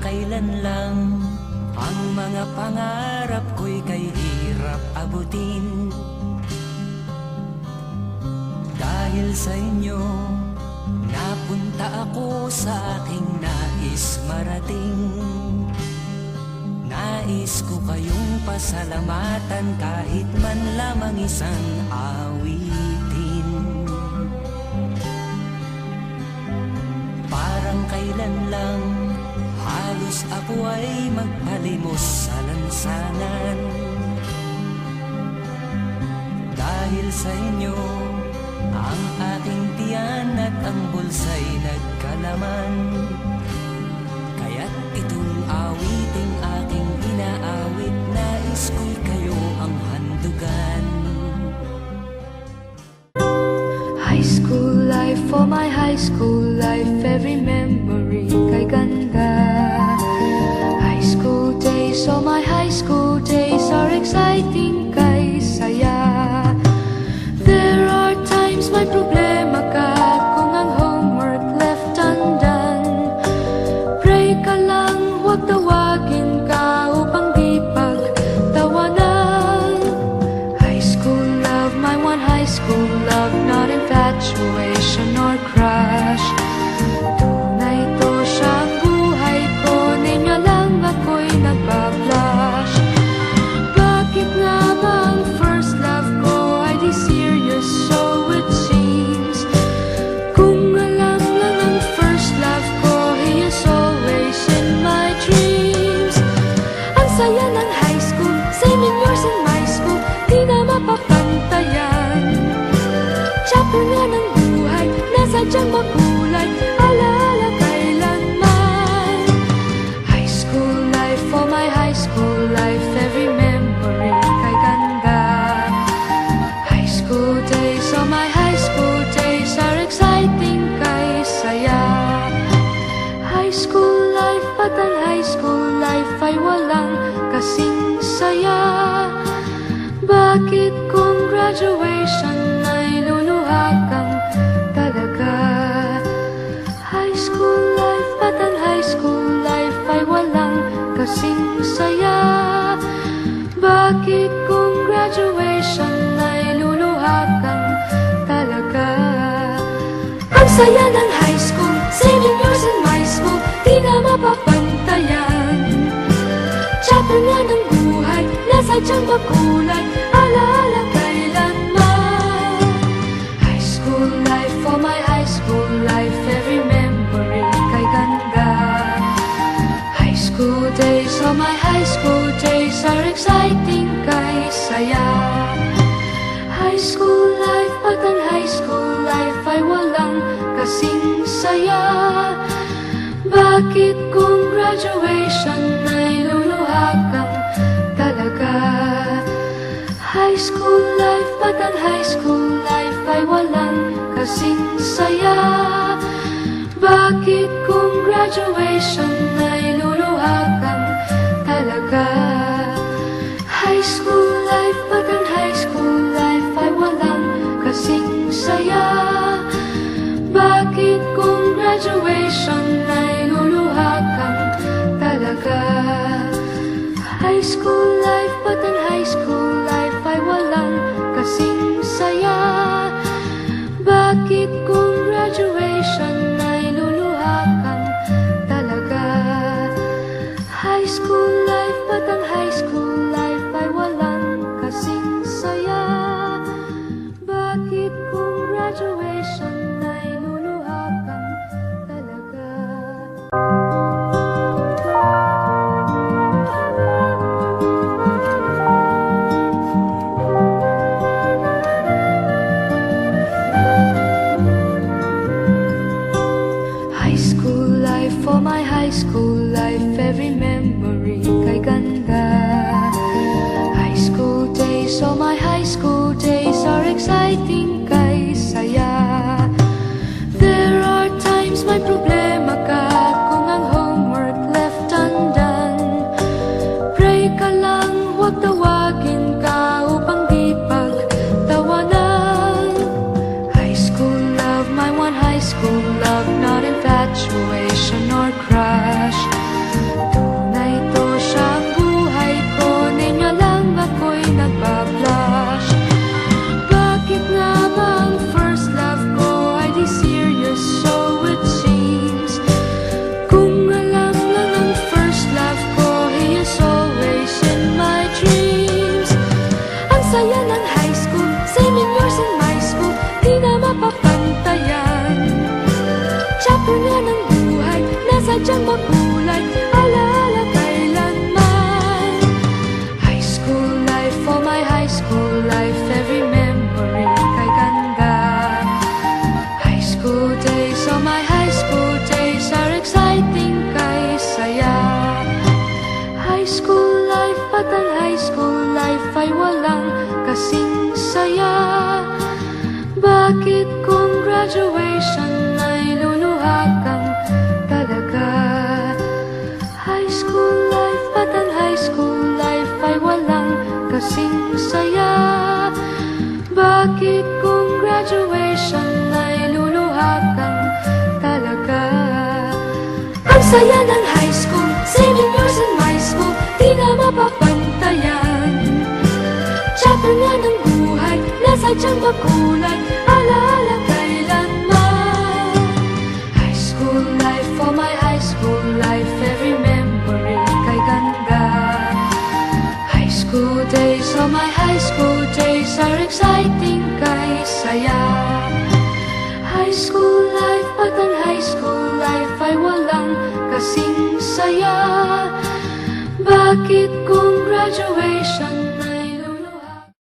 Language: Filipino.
kailan lang ang mga pangarap ko'y kay hirap abutin. Dahil sa inyo, napunta ako sa aking nais marating. Nais ko kayong pasalamatan kahit man lamang isang awitin. Parang kailan lang halos ako ay magpalimos sa lansangan. Dahil sa inyo, ang aking tiyan at ang bulsa'y nagkalaman. Kaya't itong awiting aking inaawit, nais ko'y kayo ang handugan. High school life, for my high school life, every memory kay ganda. High school days, oh my high school days are exciting kay saya. There are times may problema ka kung ang homework left undone. Pray ka lang, huwag tawagin ka upang di pagtawanan. High school love, my one high school love, not infatuation or crush. Tunay to siyang buhay ko, niya lang ako'y nagbablush. Bakit nga ba ang first love ko ay di serious, so it seems? Kung alam lang ang first love ko, he is always in my dreams. Ang saya ng high school, same in yours in my school, di na mapapantayan. Chapter nga ng buhay, nasadyang makulay, alaala kailanman. High school life, for my high school life, every memory kay ganda. High school days, oh my high school days are exciting kay saya. High school life, at ang high school life ay walang kasing saya. Bakit kung graduation ay luluha kang talaga? High school life, at ang high school life ay walang kasing saya. Bakit kung graduation ay luluha kang talaga? Ang saya ng high school, same in yours in my school, di na mapapantayan. Chapter nga ng buhay, nasadyang makulay, alaala kailanman. High school life, for my high school life, every memory kay ganda. High school days, oh my high school days are exciting kay saya. High school life, at ang high school life ay walang kasing saya. Bakit kung graduation ay luluha kang talaga? High school life, at ang high school life ay walang kasing saya. Bakit kung graduation ay luluha kang talaga? High school life, at ang high school life ay walang kasing saya. Bakit kung graduation ay luluha kang talaga? High school life, at ang high school life ay walang kasing saya. Bakit kung graduation ay luluha kang talaga? High school life, at ang high school life ay walang kasing saya. Bakit kung graduation ay luluha kang talaga? High school life, for my high school life, every memory kay ganda. High school days, oh my high school days are exciting kay saya. There are times may problema ka kung ang homework left undone. Pray ka lang, huwag tawagin ka upang di pagtawanan. High school love, my one high school love, not infatuation or crush. sadyang makulay, alaala kailanman. High school life, oh my high school life, every memory kay ganda. High school days, oh my high school days are exciting kay saya. High school life at ang high school life ay walang kasing saya. Bakit kung graduation ay luluha kang talaga? High school life at ang high school life ay walang kasing saya. Bakit kung graduation ay luluha kang talaga? Ang saya ng high school, 7 years in my school, di na mapapantayan. Chapter nga ng buhay, na sadyang makulay, alaala kailanman. High school life, oh my high school life, every memory kay ganda. High school days, oh my high school days are exciting kay saya. High school life at ang high school life ay walang kasing saya. Bakit kung graduation